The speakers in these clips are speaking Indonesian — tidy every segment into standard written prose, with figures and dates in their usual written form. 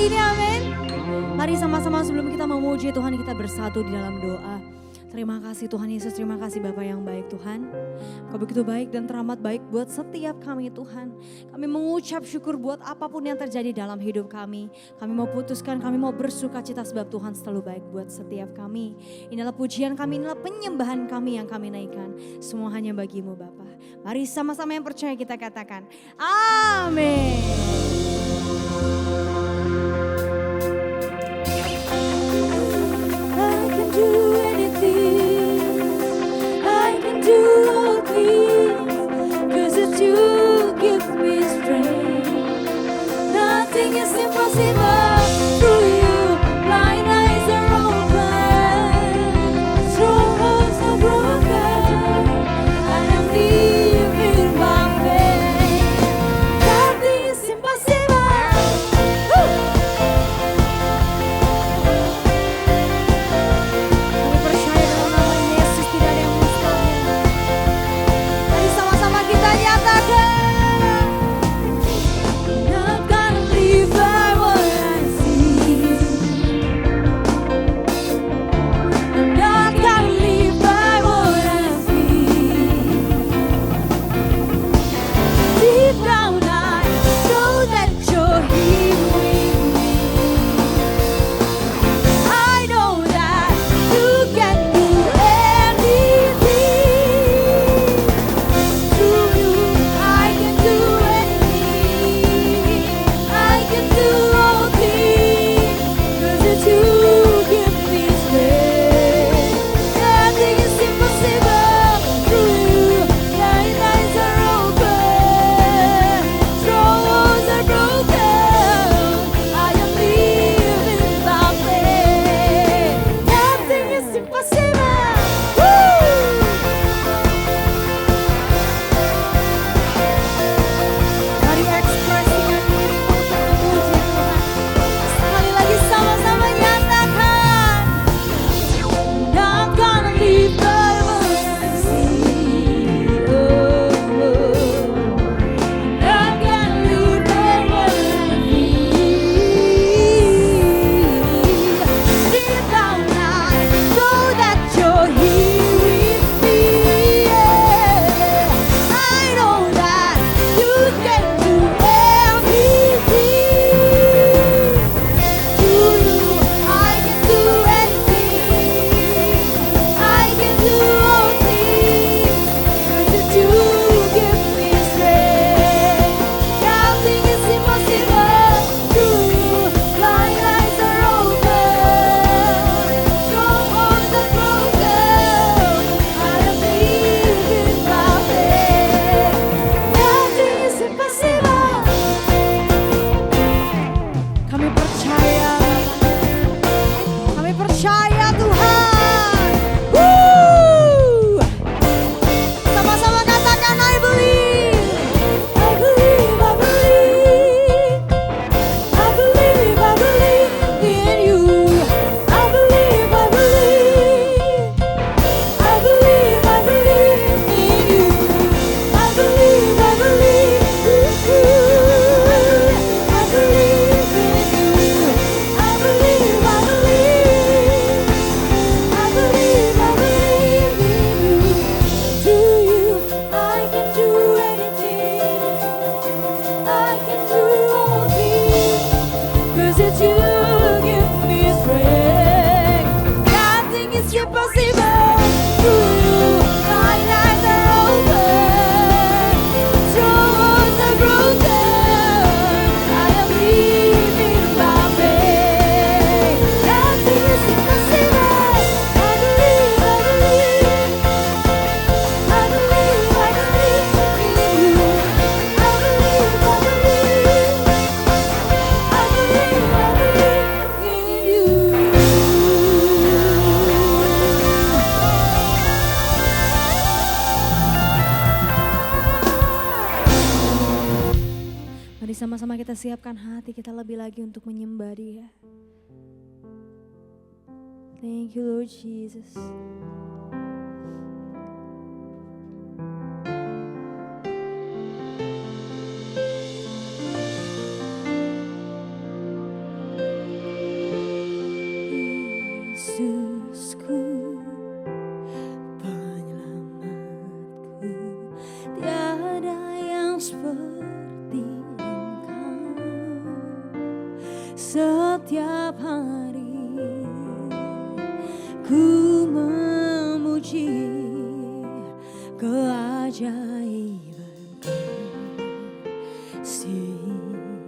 hari ini, amin. Mari sama-sama sebelum kita memuji Tuhan, kita bersatu di dalam doa. Terima kasih Tuhan Yesus, terima kasih Bapa yang baik Tuhan. Kau begitu baik dan teramat baik buat setiap kami Tuhan. Kami mengucap syukur buat apapun yang terjadi dalam hidup kami. Kami mau putuskan, kami mau bersuka cita sebab Tuhan selalu baik buat setiap kami. Inilah pujian kami, inilah penyembahan kami yang kami naikkan. Semua hanya bagimu Bapa. Mari sama-sama yang percaya kita katakan, amin. Sama-sama kita siapkan hati kita lebih lagi untuk menyembah Dia. Thank you Lord Jesus. Yesusku, penyelamatku, tiada yang seperti Engkau. Setiap hari ku memuji keajaiban kasih-Mu.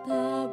Tak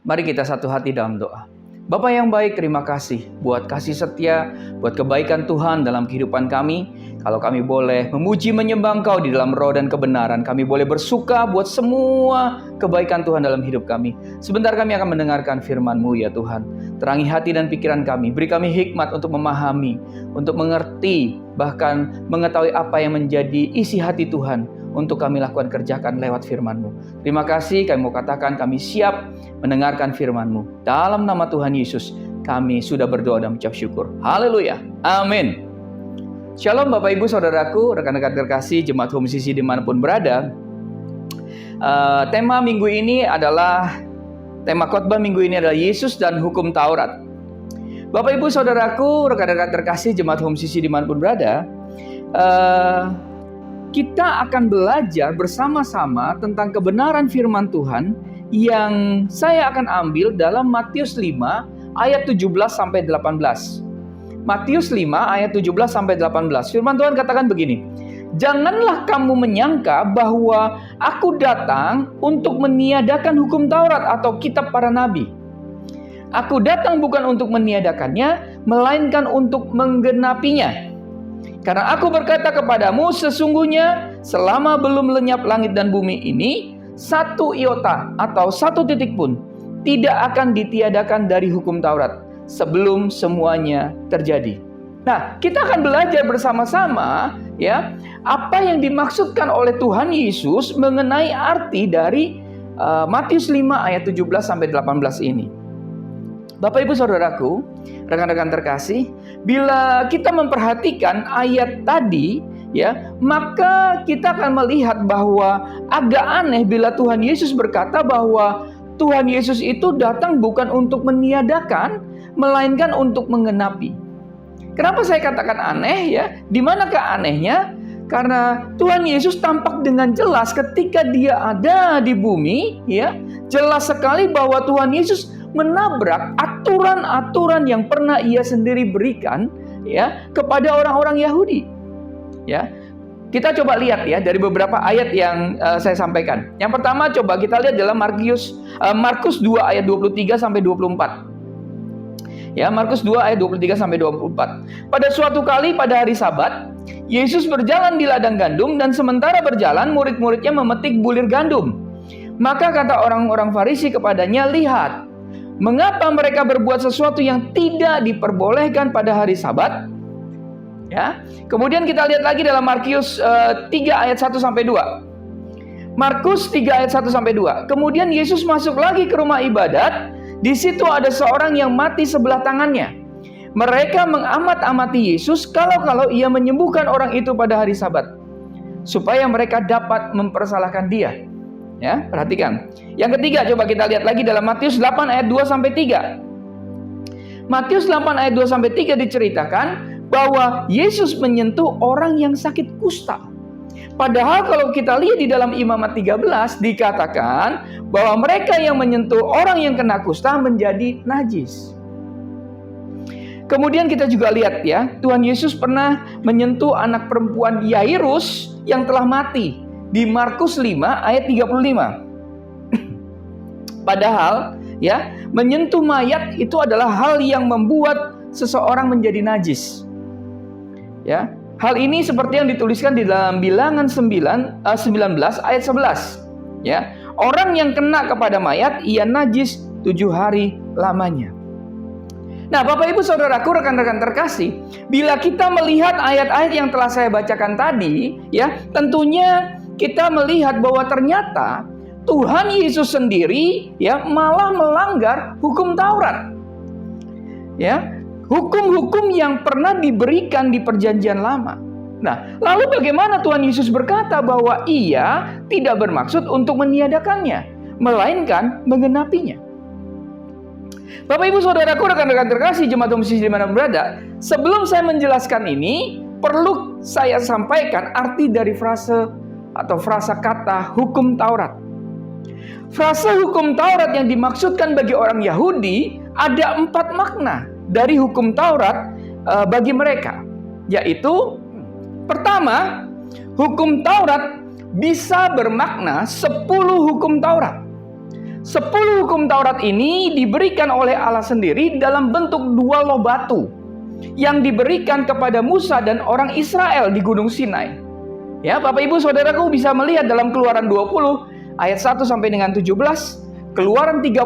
Mari kita satu hati dalam doa. Bapa yang baik, terima kasih buat kasih setia, buat kebaikan Tuhan dalam kehidupan kami. Kalau kami boleh memuji menyembah Engkau di dalam roh dan kebenaran, kami boleh bersuka buat semua kebaikan Tuhan dalam hidup kami. Sebentar kami akan mendengarkan firman-Mu ya Tuhan. Terangi hati dan pikiran kami, beri kami hikmat untuk memahami, untuk mengerti, bahkan mengetahui apa yang menjadi isi hati Tuhan untuk kami lakukan kerjakan lewat firman-Mu. Terima kasih, kami mau katakan kami siap mendengarkan firman-Mu. Dalam nama Tuhan Yesus, kami sudah berdoa dan mengucap syukur. Haleluya. Amin. Shalom Bapak Ibu Saudaraku, rekan-rekan terkasih, jemaat Home CC dimanapun berada. Tema minggu ini adalah, tema khotbah minggu ini adalah Yesus dan Hukum Taurat. Bapak Ibu Saudaraku, rekan-rekan terkasih, jemaat Home CC dimanapun berada, kita akan belajar bersama-sama tentang kebenaran firman Tuhan yang saya akan ambil dalam Matius 5 ayat 17-18. Matius 5 ayat 17-18. Firman Tuhan katakan begini. Janganlah kamu menyangka bahwa aku datang untuk meniadakan hukum Taurat atau kitab para nabi. Aku datang bukan untuk meniadakannya, melainkan untuk menggenapinya. Karena aku berkata kepadamu, sesungguhnya selama belum lenyap langit dan bumi ini, satu iota atau satu titik pun tidak akan ditiadakan dari hukum Taurat sebelum semuanya terjadi. Nah, kita akan belajar bersama-sama ya, apa yang dimaksudkan oleh Tuhan Yesus mengenai arti dari Matius 5 ayat 17-18 ini. Bapak Ibu Saudaraku, rekan-rekan terkasih, bila kita memperhatikan ayat tadi ya, maka kita akan melihat bahwa agak aneh bila Tuhan Yesus berkata bahwa Tuhan Yesus itu datang bukan untuk meniadakan, melainkan untuk menggenapi. Kenapa saya katakan aneh ya? Di manakah anehnya? Karena Tuhan Yesus tampak dengan jelas ketika dia ada di bumi ya, jelas sekali bahwa Tuhan Yesus menabrak aturan-aturan yang pernah ia sendiri berikan ya kepada orang-orang Yahudi. Ya. Kita coba lihat ya dari beberapa ayat yang saya sampaikan. Yang pertama coba kita lihat dalam Markus 2 ayat 23 sampai 24. Ya, Markus 2 ayat 23 sampai 24. Pada suatu kali pada hari Sabat, Yesus berjalan di ladang gandum dan sementara berjalan murid-muridnya memetik bulir gandum. Maka kata orang-orang Farisi kepadanya, "Lihat, mengapa mereka berbuat sesuatu yang tidak diperbolehkan pada hari Sabat?" Ya. Kemudian kita lihat lagi dalam Markus 3 ayat 1 sampai 2. Markus 3 ayat 1 sampai 2. Kemudian Yesus masuk lagi ke rumah ibadat. Di situ ada seorang yang mati sebelah tangannya. Mereka mengamat-amati Yesus kalau ia menyembuhkan orang itu pada hari Sabat, supaya mereka dapat mempersalahkan dia. Ya, perhatikan. Yang ketiga, coba kita lihat lagi dalam Matius 8 ayat 2 sampai 3. Matius 8 ayat 2 sampai 3 diceritakan bahwa Yesus menyentuh orang yang sakit kusta. Padahal kalau kita lihat di dalam Imamat 13 dikatakan bahwa mereka yang menyentuh orang yang kena kusta menjadi najis. Kemudian kita juga lihat ya, Tuhan Yesus pernah menyentuh anak perempuan Yairus yang telah mati di Markus 5 ayat 35. Padahal ya, menyentuh mayat itu adalah hal yang membuat seseorang menjadi najis. Ya, hal ini seperti yang dituliskan di dalam Bilangan 19 ayat 11. Ya, orang yang kena kepada mayat ia najis 7 hari lamanya. Nah, Bapak Ibu Saudaraku, rekan-rekan terkasih, bila kita melihat ayat-ayat yang telah saya bacakan tadi, ya, tentunya kita melihat bahwa ternyata Tuhan Yesus sendiri, ya, malah melanggar hukum Taurat. Ya, hukum-hukum yang pernah diberikan di Perjanjian Lama. Nah, lalu bagaimana Tuhan Yesus berkata bahwa Ia tidak bermaksud untuk meniadakannya, melainkan menggenapinya? Bapak Ibu Saudaraku, rekan-rekan terkasih, jemaat domisi di mana berada, sebelum saya menjelaskan ini, perlu saya sampaikan arti dari frasa kata hukum Taurat. Frasa hukum Taurat yang dimaksudkan bagi orang Yahudi ada 4 makna dari hukum Taurat bagi mereka, yaitu pertama, hukum Taurat bisa bermakna 10 hukum Taurat. 10 hukum Taurat ini diberikan oleh Allah sendiri dalam bentuk 2 loh batu yang diberikan kepada Musa dan orang Israel di Gunung Sinai. Ya, Bapak Ibu Saudaraku bisa melihat dalam Keluaran 20 ayat 1 sampai dengan 17, Keluaran 34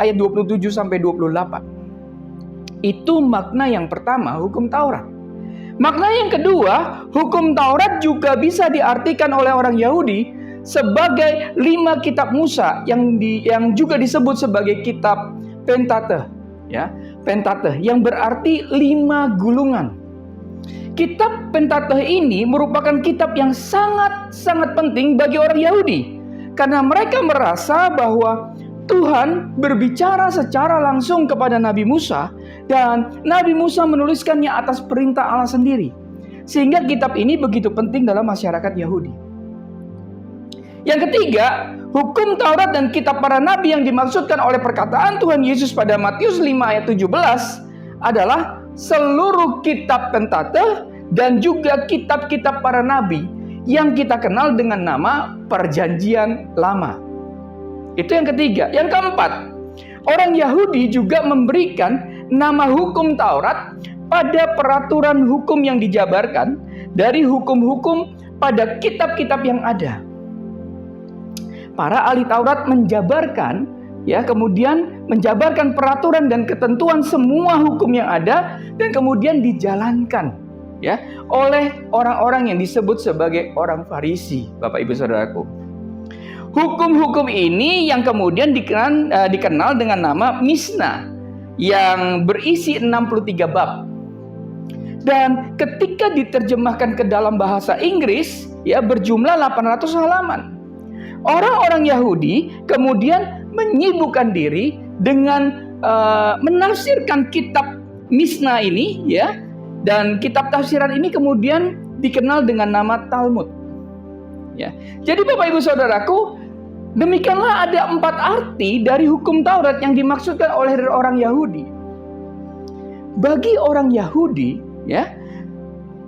ayat 27 sampai 28. Itu makna yang pertama, hukum Taurat. Makna yang kedua, hukum Taurat juga bisa diartikan oleh orang Yahudi sebagai 5 kitab Musa yang juga disebut sebagai kitab Pentateuch, ya, Pentateuch yang berarti 5 gulungan. Kitab Pentateuch ini merupakan kitab yang sangat penting bagi orang Yahudi karena mereka merasa bahwa Tuhan berbicara secara langsung kepada Nabi Musa dan Nabi Musa menuliskannya atas perintah Allah sendiri. Sehingga kitab ini begitu penting dalam masyarakat Yahudi. Yang ketiga, hukum Taurat dan kitab para nabi yang dimaksudkan oleh perkataan Tuhan Yesus pada Matius 5 ayat 17 adalah seluruh kitab Pentateuch dan juga kitab-kitab para nabi yang kita kenal dengan nama Perjanjian Lama. Itu yang ketiga. Yang keempat, orang Yahudi juga memberikan nama hukum Taurat pada peraturan hukum yang dijabarkan dari hukum-hukum pada kitab-kitab yang ada. Para ahli Taurat menjabarkan, ya, kemudian menjabarkan peraturan dan ketentuan semua hukum yang ada dan kemudian dijalankan, ya, oleh orang-orang yang disebut sebagai orang Farisi, Bapak Ibu Saudaraku. Hukum-hukum ini yang kemudian dikenal dengan nama Mishnah yang berisi 63 bab. Dan ketika diterjemahkan ke dalam bahasa Inggris, ya, berjumlah 800 halaman. Orang-orang Yahudi kemudian menyibukkan diri dengan menafsirkan kitab Mishnah ini, ya, dan kitab tafsiran ini kemudian dikenal dengan nama Talmud. Ya. Jadi Bapak Ibu Saudaraku, demikianlah ada 4 arti dari hukum Taurat yang dimaksudkan oleh orang Yahudi. Bagi orang Yahudi, ya,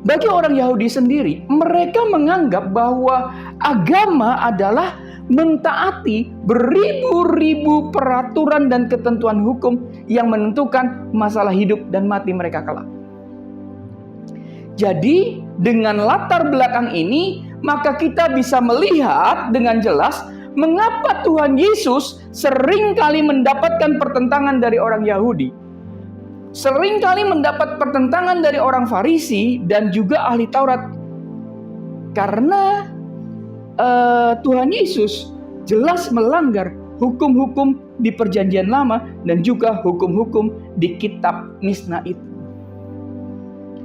bagi orang Yahudi sendiri, mereka menganggap bahwa agama adalah mentaati beribu-ribu peraturan dan ketentuan hukum yang menentukan masalah hidup dan mati mereka kelak. Jadi, dengan latar belakang ini, maka kita bisa melihat dengan jelas mengapa Tuhan Yesus seringkali mendapatkan pertentangan dari orang Yahudi. Seringkali mendapat pertentangan dari orang Farisi dan juga ahli Taurat. Karena Tuhan Yesus jelas melanggar hukum-hukum di Perjanjian Lama dan juga hukum-hukum di kitab Mishnah itu.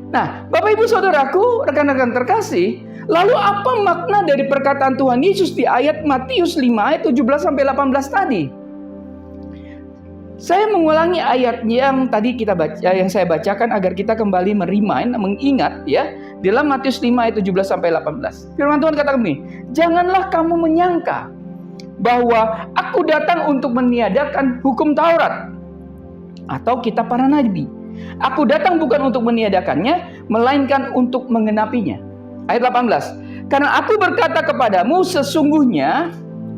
Nah, Bapak Ibu Saudaraku, rekan-rekan terkasih, lalu apa makna dari perkataan Tuhan Yesus di ayat Matius 5 ayat 17 sampai 18 tadi? Saya mengulangi ayat yang tadi yang saya bacakan agar kita kembali mengingat, ya, dalam Matius 5 ayat 17 sampai 18. Firman Tuhan katakan begini, "Janganlah kamu menyangka bahwa aku datang untuk meniadakan hukum Taurat atau kitab para nabi. Aku datang bukan untuk meniadakannya, melainkan untuk menggenapinya." Ayat 18. "Karena aku berkata kepadamu, sesungguhnya,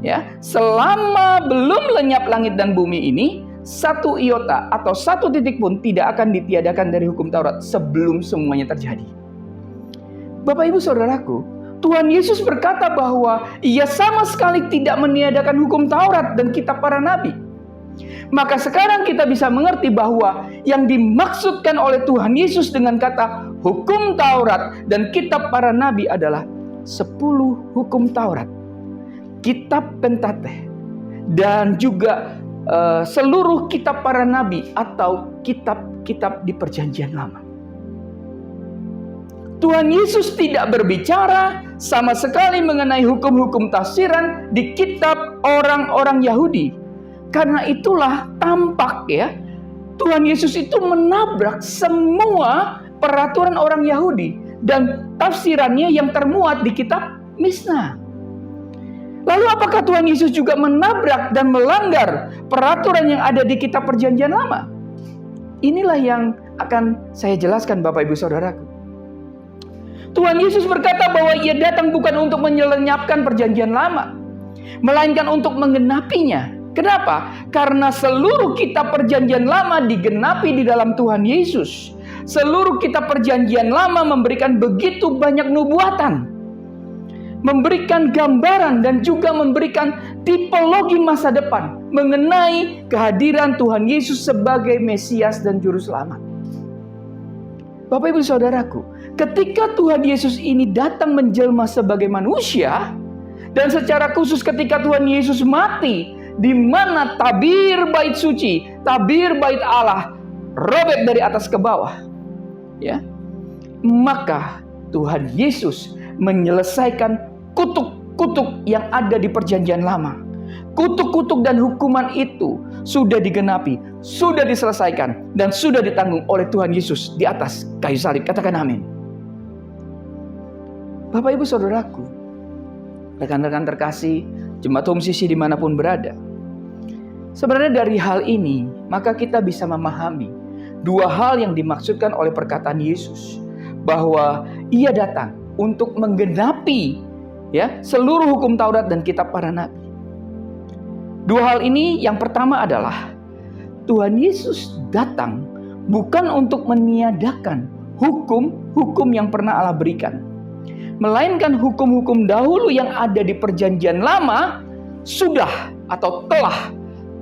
Ya, selama belum lenyap langit dan bumi ini, satu iota atau satu titik pun tidak akan ditiadakan dari hukum Taurat sebelum semuanya terjadi. Bapak Ibu Saudaraku, Tuhan Yesus berkata bahwa Ia sama sekali tidak meniadakan hukum Taurat dan kitab para nabi. Maka sekarang kita bisa mengerti bahwa yang dimaksudkan oleh Tuhan Yesus dengan kata hukum Taurat dan kitab para nabi adalah 10 hukum Taurat, kitab Pentateh, dan juga seluruh kitab para nabi atau kitab-kitab di perjanjian lama. Tuhan Yesus tidak berbicara sama sekali mengenai hukum-hukum tafsiran di kitab orang-orang Yahudi. Karena itulah tampak ya, Tuhan Yesus itu menabrak semua peraturan orang Yahudi dan tafsirannya yang termuat di kitab Misna. Lalu apakah Tuhan Yesus juga menabrak dan melanggar peraturan yang ada di kitab perjanjian lama? Inilah yang akan saya jelaskan Bapak Ibu Saudaraku. Tuhan Yesus berkata bahwa Ia datang bukan untuk menyelenyapkan perjanjian lama, melainkan untuk menggenapinya. Kenapa? Karena seluruh kitab perjanjian lama digenapi di dalam Tuhan Yesus. Seluruh kitab perjanjian lama memberikan begitu banyak nubuatan, memberikan gambaran dan juga memberikan tipologi masa depan mengenai kehadiran Tuhan Yesus sebagai Mesias dan Juru Selamat. Bapak Ibu Saudaraku, ketika Tuhan Yesus ini datang menjelma sebagai manusia, dan secara khusus ketika Tuhan Yesus mati, di mana tabir bait suci, tabir bait Allah robek dari atas ke bawah, ya, maka Tuhan Yesus menyelesaikan kutuk-kutuk yang ada di perjanjian lama. Kutuk-kutuk dan hukuman itu sudah digenapi, sudah diselesaikan, dan sudah ditanggung oleh Tuhan Yesus di atas kayu salib. Katakan amin. Bapak Ibu Saudaraku, rekan-rekan terkasih, jemaat Home Sisi dimanapun berada. Sebenarnya dari hal ini, maka kita bisa memahami dua hal yang dimaksudkan oleh perkataan Yesus. Bahwa Ia datang untuk menggenapi ya seluruh hukum Taurat dan kitab para nabi. Dua hal ini, yang pertama adalah Tuhan Yesus datang bukan untuk meniadakan hukum-hukum yang pernah Allah berikan, melainkan hukum-hukum dahulu yang ada di perjanjian lama sudah atau telah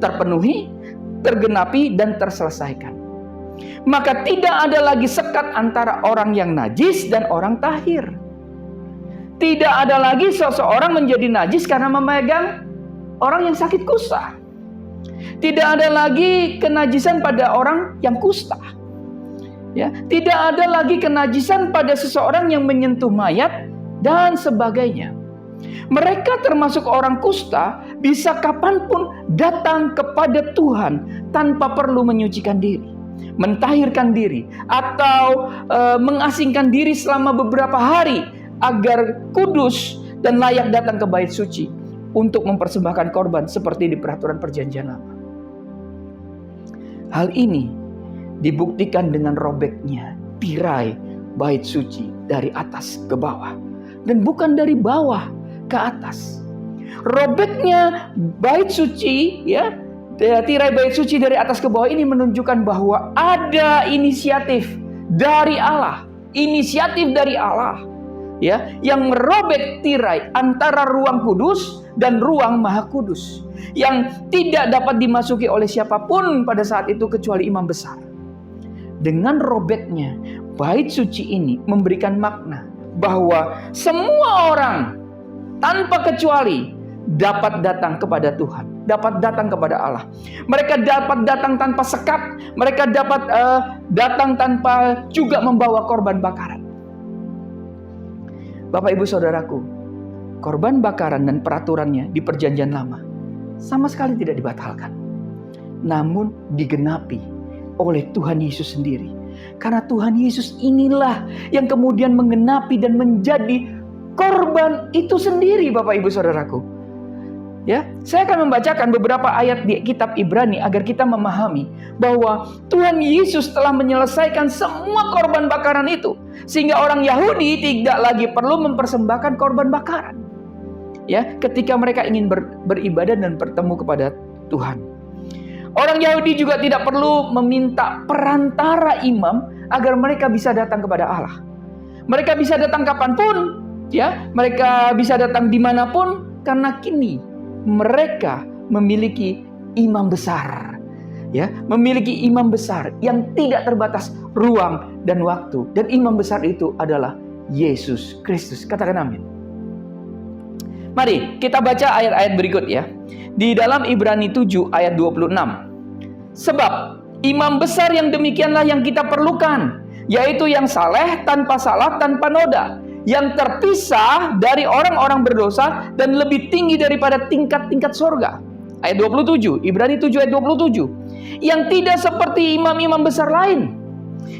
terpenuhi, tergenapi, dan terselesaikan. Maka tidak ada lagi sekat antara orang yang najis dan orang tahir. Tidak ada lagi seseorang menjadi najis karena memegang orang yang sakit kusta. Tidak ada lagi kenajisan pada orang yang kusta. Ya, tidak ada lagi kenajisan pada seseorang yang menyentuh mayat dan sebagainya. Mereka termasuk orang kusta bisa kapanpun datang kepada Tuhan tanpa perlu menyucikan diri, mentahirkan diri, atau mengasingkan diri selama beberapa hari agar kudus dan layak datang ke bait suci untuk mempersembahkan korban seperti di peraturan perjanjian lama. Hal ini dibuktikan dengan robeknya tirai bait suci dari atas ke bawah, dan bukan dari bawah ke atas. Robeknya bait suci, ya, tirai bait suci dari atas ke bawah ini menunjukkan bahwa ada inisiatif dari Allah, ya, yang merobek tirai antara ruang kudus dan ruang maha kudus, yang tidak dapat dimasuki oleh siapapun pada saat itu kecuali imam besar. Dengan robeknya bait suci ini memberikan makna bahwa semua orang tanpa kecuali dapat datang kepada Tuhan, dapat datang kepada Allah. Mereka dapat datang tanpa sekat, mereka dapat datang tanpa juga membawa korban bakaran. Bapak Ibu Saudaraku, korban bakaran dan peraturannya di perjanjian lama sama sekali tidak dibatalkan, namun digenapi oleh Tuhan Yesus sendiri. Karena Tuhan Yesus inilah yang kemudian menggenapi dan menjadi korban itu sendiri, Bapak Ibu Saudaraku. Ya, saya akan membacakan beberapa ayat di kitab Ibrani agar kita memahami bahwa Tuhan Yesus telah menyelesaikan semua korban bakaran itu, sehingga orang Yahudi tidak lagi perlu mempersembahkan korban bakaran. ya, ketika mereka ingin beribadah dan bertemu kepada Tuhan. Orang Yahudi juga tidak perlu meminta perantara imam agar mereka bisa datang kepada Allah. Mereka bisa datang kapanpun, ya, mereka bisa datang dimanapun, karena kini mereka memiliki imam besar, ya, memiliki imam besar yang tidak terbatas ruang dan waktu, dan imam besar itu adalah Yesus Kristus. Katakan amin. Mari kita baca ayat-ayat berikut ya. Di dalam Ibrani 7 ayat 26. Sebab imam besar yang demikianlah yang kita perlukan, yaitu yang saleh, tanpa salah, tanpa noda, yang terpisah dari orang-orang berdosa dan lebih tinggi daripada tingkat-tingkat sorga. Ayat 27, Ibrani 7 ayat 27. Yang tidak seperti imam-imam besar lain,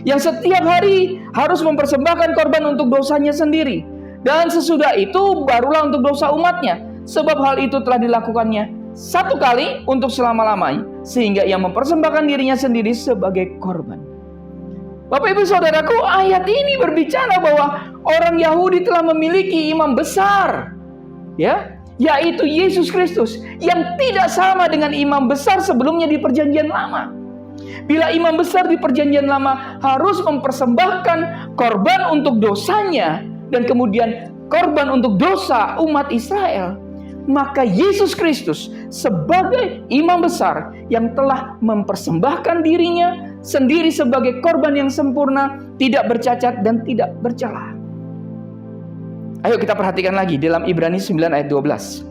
yang setiap hari harus mempersembahkan korban untuk dosanya sendiri, dan sesudah itu barulah untuk dosa umatnya. Sebab hal itu telah dilakukannya satu kali untuk selama-lamanya, sehingga ia mempersembahkan dirinya sendiri sebagai korban. Bapak ibu saudaraku, ayat ini berbicara bahwa orang Yahudi telah memiliki imam besar, ya, yaitu Yesus Kristus, yang tidak sama dengan imam besar sebelumnya di perjanjian lama. Bila imam besar di perjanjian lama harus mempersembahkan korban untuk dosanya dan kemudian korban untuk dosa umat Israel, maka Yesus Kristus sebagai imam besar yang telah mempersembahkan dirinya sendiri sebagai korban yang sempurna, tidak bercacat dan tidak bercela. Ayo kita perhatikan lagi dalam Ibrani 9 ayat 12.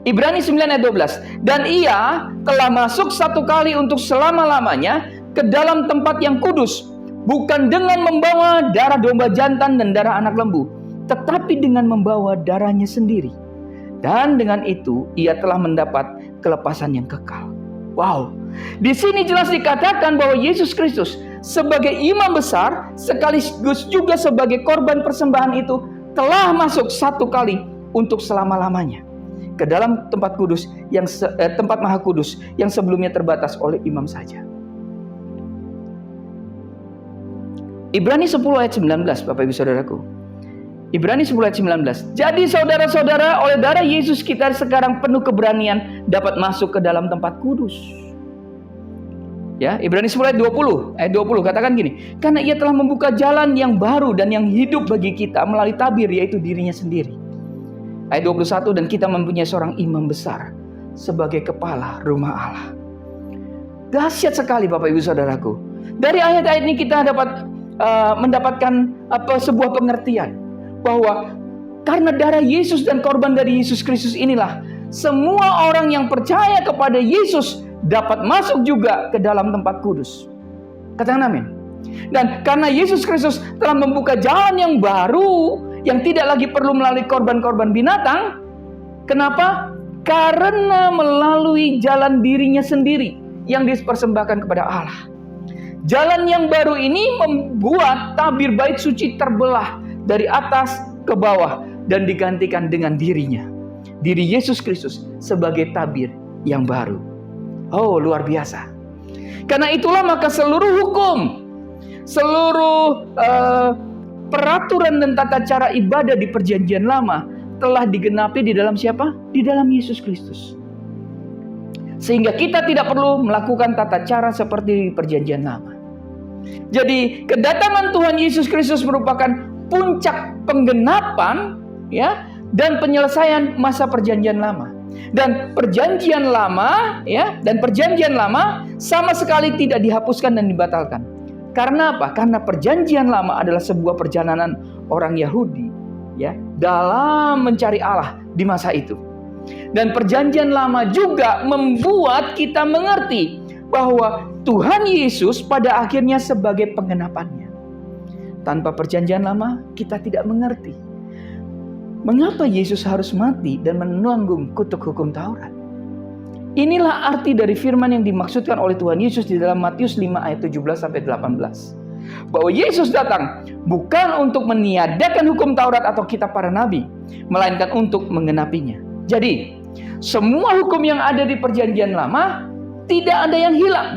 Ibrani 9 ayat 12. Dan ia telah masuk satu kali untuk selama-lamanya ke dalam tempat yang kudus, bukan dengan membawa darah domba jantan dan darah anak lembu, tetapi dengan membawa darahnya sendiri. Dan dengan itu ia telah mendapat kelepasan yang kekal. Wow, di sini jelas dikatakan bahwa Yesus Kristus sebagai imam besar sekaligus juga sebagai korban persembahan itu telah masuk satu kali untuk selama-lamanya ke dalam tempat kudus yang tempat maha kudus yang sebelumnya terbatas oleh imam saja. Ibrani 10 ayat 19, Bapak Ibu Saudaraku. Ibrani 10 ayat 19. Jadi saudara-saudara, oleh darah Yesus kita sekarang penuh keberanian dapat masuk ke dalam tempat kudus. Ya, Ibrani 10 ayat 20. Ayat 20 katakan gini, karena ia telah membuka jalan yang baru dan yang hidup bagi kita melalui tabir, yaitu dirinya sendiri. Ayat 21, dan kita mempunyai seorang imam besar sebagai kepala rumah Allah. Dahsyat sekali Bapak Ibu Saudaraku. Dari ayat-ayat ini kita dapat mendapatkan sebuah pengertian bahwa karena darah Yesus dan korban dari Yesus Kristus inilah semua orang yang percaya kepada Yesus dapat masuk juga ke dalam tempat kudus. Katakan amin. Dan karena Yesus Kristus telah membuka jalan yang baru yang tidak lagi perlu melalui korban-korban binatang. Kenapa? Karena melalui jalan dirinya sendiri yang dipersembahkan kepada Allah. Jalan yang baru ini membuat tabir bait suci terbelah dari atas ke bawah dan digantikan dengan dirinya. Diri Yesus Kristus sebagai tabir yang baru. Oh, luar biasa. Karena itulah maka seluruh hukum, seluruh peraturan dan tata cara ibadah di perjanjian lama telah digenapi di dalam siapa? Di dalam Yesus Kristus. Sehingga kita tidak perlu melakukan tata cara seperti di perjanjian lama. Jadi kedatangan Tuhan Yesus Kristus merupakan puncak penggenapan, ya, dan penyelesaian masa perjanjian lama. Dan perjanjian lama, ya, dan perjanjian lama sama sekali tidak dihapuskan dan dibatalkan. Karena apa? Karena perjanjian lama adalah sebuah perjalanan orang Yahudi, ya, dalam mencari Allah di masa itu. Dan perjanjian lama juga membuat kita mengerti bahwa Tuhan Yesus pada akhirnya sebagai penggenapannya. Tanpa perjanjian lama kita tidak mengerti mengapa Yesus harus mati dan menanggung kutuk hukum Taurat. Inilah arti dari firman yang dimaksudkan oleh Tuhan Yesus di dalam Matius 5 ayat 17-18. Bahwa Yesus datang bukan untuk meniadakan hukum Taurat atau kitab para nabi, melainkan untuk menggenapinya. Jadi, semua hukum yang ada di perjanjian lama tidak ada yang hilang,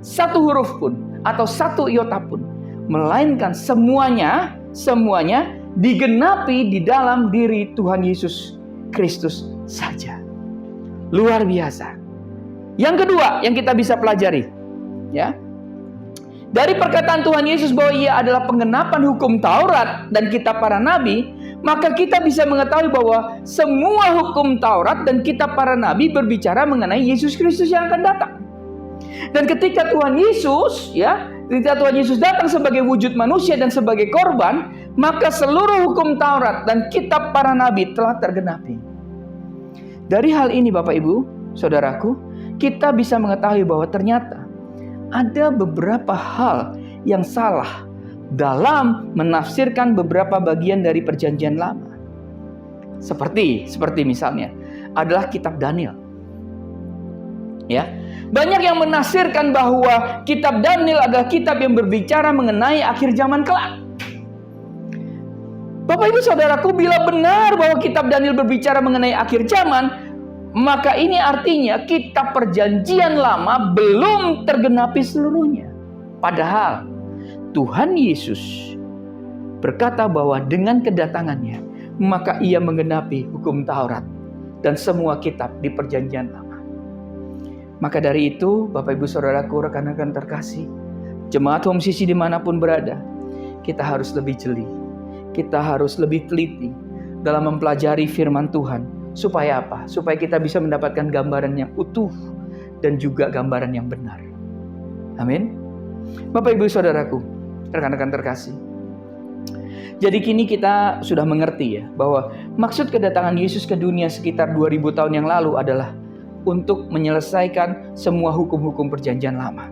satu huruf pun atau satu iota pun, melainkan semuanya digenapi di dalam diri Tuhan Yesus Kristus saja. Luar biasa. Yang kedua yang kita bisa pelajari, ya, dari perkataan Tuhan Yesus bahwa Ia adalah penggenapan hukum Taurat dan kitab para nabi, maka kita bisa mengetahui bahwa semua hukum Taurat dan kitab para nabi berbicara mengenai Yesus Kristus yang akan datang. Dan ketika Tuhan Yesus, ketika Tuhan Yesus datang sebagai wujud manusia dan sebagai korban, maka seluruh hukum Taurat dan kitab para nabi telah tergenapi. Dari hal ini Bapak Ibu, Saudaraku, kita bisa mengetahui bahwa ternyata ada beberapa hal yang salah dalam menafsirkan beberapa bagian dari Perjanjian Lama. Seperti misalnya adalah kitab Daniel. Ya. Banyak yang menafsirkan bahwa kitab Daniel adalah kitab yang berbicara mengenai akhir zaman kelak. Bapak Ibu Saudaraku, bila benar bahwa kitab Daniel berbicara mengenai akhir zaman, maka ini artinya kitab Perjanjian Lama belum tergenapi seluruhnya. Padahal Tuhan Yesus berkata bahwa dengan kedatangannya, maka Ia menggenapi hukum Taurat dan semua kitab di Perjanjian Lama. Maka dari itu, Bapak Ibu Saudaraku, rekan-rekan terkasih, jemaat Home Sisi dimanapun berada, kita harus lebih jeli. Kita harus lebih teliti dalam mempelajari firman Tuhan. Supaya apa? Supaya kita bisa mendapatkan gambaran yang utuh dan juga gambaran yang benar. Amin. Bapak Ibu Saudaraku, rekan-rekan terkasih, jadi kini kita sudah mengerti ya bahwa maksud kedatangan Yesus ke dunia sekitar 2000 tahun yang lalu adalah untuk menyelesaikan semua hukum-hukum Perjanjian Lama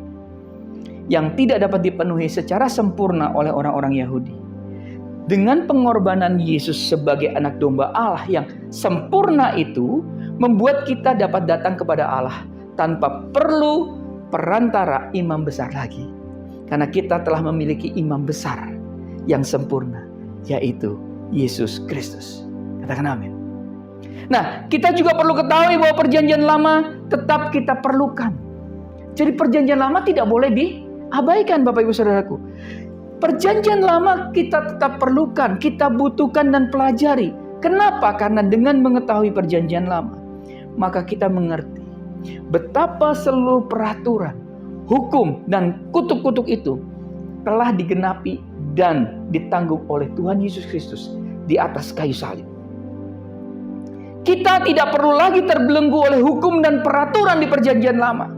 yang tidak dapat dipenuhi secara sempurna oleh orang-orang Yahudi. Dengan pengorbanan Yesus sebagai anak domba Allah yang sempurna itu, membuat kita dapat datang kepada Allah tanpa perlu perantara imam besar lagi. Karena kita telah memiliki imam besar yang sempurna, yaitu Yesus Kristus. Katakan amin. Nah, kita juga perlu ketahui bahwa Perjanjian Lama tetap kita perlukan. Jadi Perjanjian Lama tidak boleh diabaikan, Bapak Ibu Saudaraku. Perjanjian Lama kita tetap perlukan, kita butuhkan dan pelajari. Kenapa? Karena dengan mengetahui Perjanjian Lama, maka kita mengerti betapa seluruh peraturan, hukum, dan kutuk-kutuk itu telah digenapi dan ditanggung oleh Tuhan Yesus Kristus di atas kayu salib. Kita tidak perlu lagi terbelenggu oleh hukum dan peraturan di Perjanjian Lama.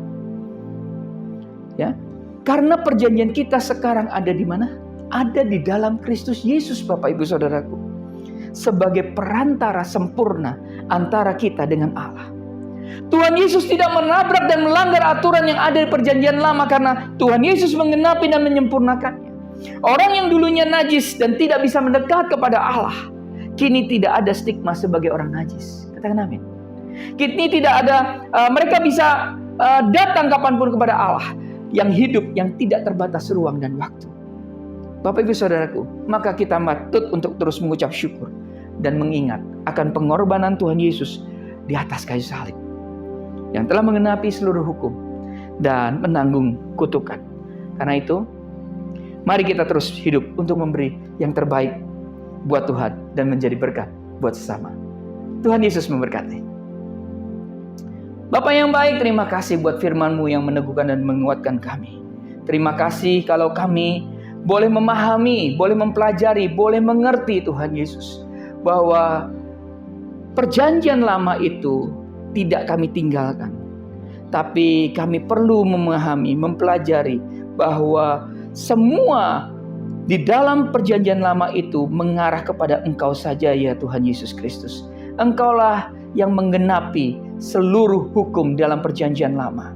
Ya. Karena perjanjian kita sekarang ada di mana? Ada di dalam Kristus Yesus, Bapak Ibu Saudaraku. Sebagai perantara sempurna antara kita dengan Allah. Tuhan Yesus tidak menabrak dan melanggar aturan yang ada di Perjanjian Lama karena Tuhan Yesus menggenapi dan menyempurnakannya. Orang yang dulunya najis dan tidak bisa mendekat kepada Allah, kini tidak ada stigma sebagai orang najis. Katakan amin. Kini tidak ada, mereka bisa datang kapanpun kepada Allah yang hidup, yang tidak terbatas ruang dan waktu. Bapak Ibu Saudaraku, maka kita patut untuk terus mengucap syukur dan mengingat akan pengorbanan Tuhan Yesus di atas kayu salib yang telah menggenapi seluruh hukum dan menanggung kutukan. Karena itu, mari kita terus hidup untuk memberi yang terbaik buat Tuhan dan menjadi berkat buat sesama. Tuhan Yesus memberkati. Bapak yang baik, terima kasih buat firman-Mu yang meneguhkan dan menguatkan kami. Terima kasih kalau kami boleh memahami, boleh mempelajari, boleh mengerti Tuhan Yesus. Bahwa Perjanjian Lama itu tidak kami tinggalkan. Tapi kami perlu memahami, mempelajari bahwa semua di dalam Perjanjian Lama itu mengarah kepada Engkau saja ya Tuhan Yesus Kristus. Engkaulah yang menggenapi seluruh hukum dalam Perjanjian Lama.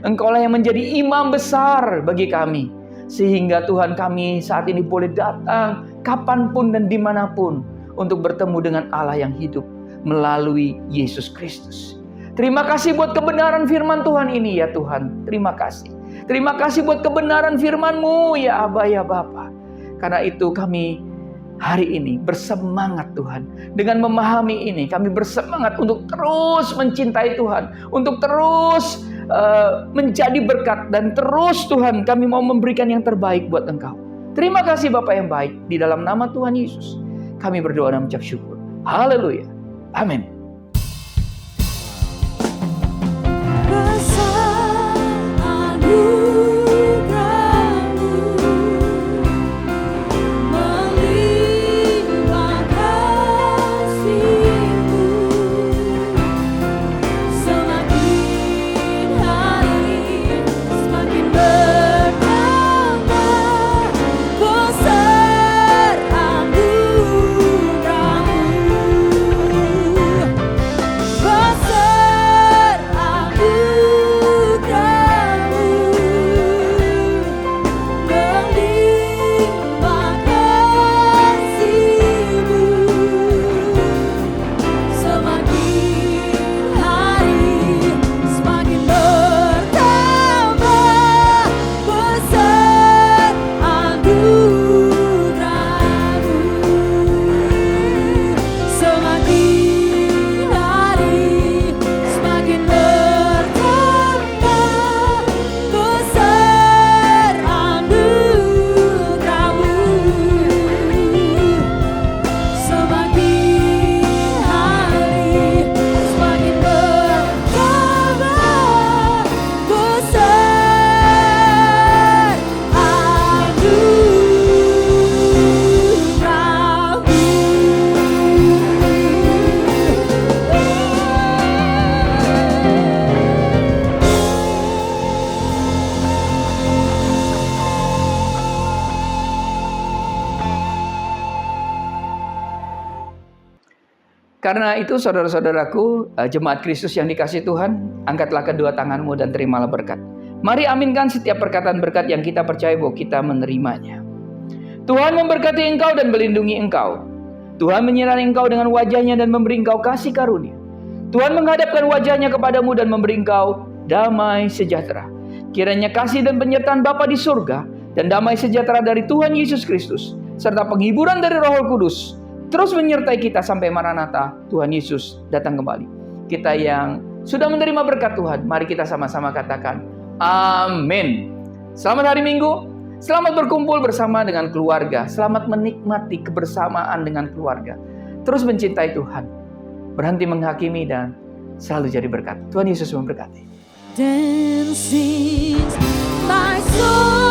Engkaulah yang menjadi imam besar bagi kami. Sehingga Tuhan kami saat ini boleh datang kapanpun dan dimanapun untuk bertemu dengan Allah yang hidup melalui Yesus Kristus. Terima kasih buat kebenaran firman Tuhan ini ya Tuhan. Terima kasih. Terima kasih buat kebenaran firman-Mu ya Aba ya Bapa. Karena itu kami hari ini bersemangat Tuhan. Dengan memahami ini kami bersemangat untuk terus mencintai Tuhan. Untuk terus menjadi berkat. Dan terus Tuhan kami mau memberikan yang terbaik buat Engkau. Terima kasih Bapak yang baik. Di dalam nama Tuhan Yesus kami berdoa dan mengucap syukur. Haleluya. Amin. Karena itu saudara-saudaraku, jemaat Kristus yang dikasihi Tuhan, angkatlah kedua tanganmu dan terimalah berkat. Mari aminkan setiap perkataan berkat yang kita percaya bahwa kita menerimanya. Tuhan memberkati engkau dan melindungi engkau. Tuhan menyinari engkau dengan wajahnya dan memberi engkau kasih karunia. Tuhan menghadapkan wajahnya kepadamu dan memberi engkau damai sejahtera. Kiranya kasih dan penyertaan Bapa di surga dan damai sejahtera dari Tuhan Yesus Kristus serta penghiburan dari Roh Kudus terus menyertai kita sampai Maranatha, Tuhan Yesus datang kembali. Kita yang sudah menerima berkat Tuhan, mari kita sama-sama katakan, amin. Selamat hari Minggu, selamat berkumpul bersama dengan keluarga, selamat menikmati kebersamaan dengan keluarga. Terus mencintai Tuhan, berhenti menghakimi dan selalu jadi berkat. Tuhan Yesus memberkati. Then sings my soul.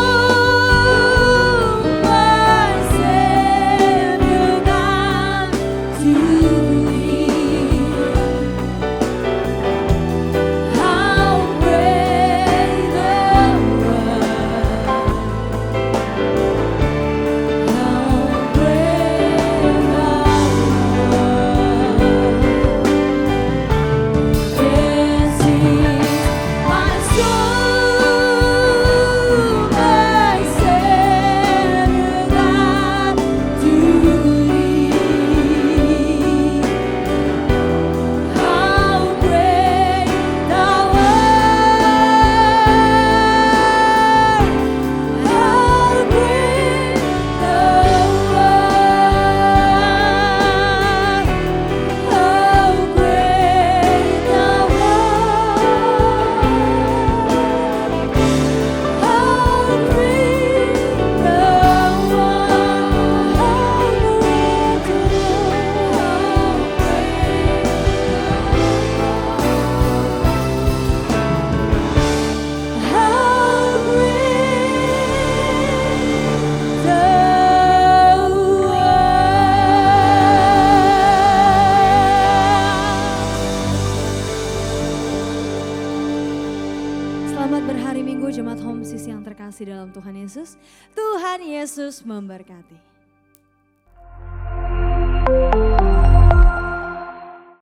Jemaat Home Sis yang terkasih dalam Tuhan Yesus. Tuhan Yesus memberkati.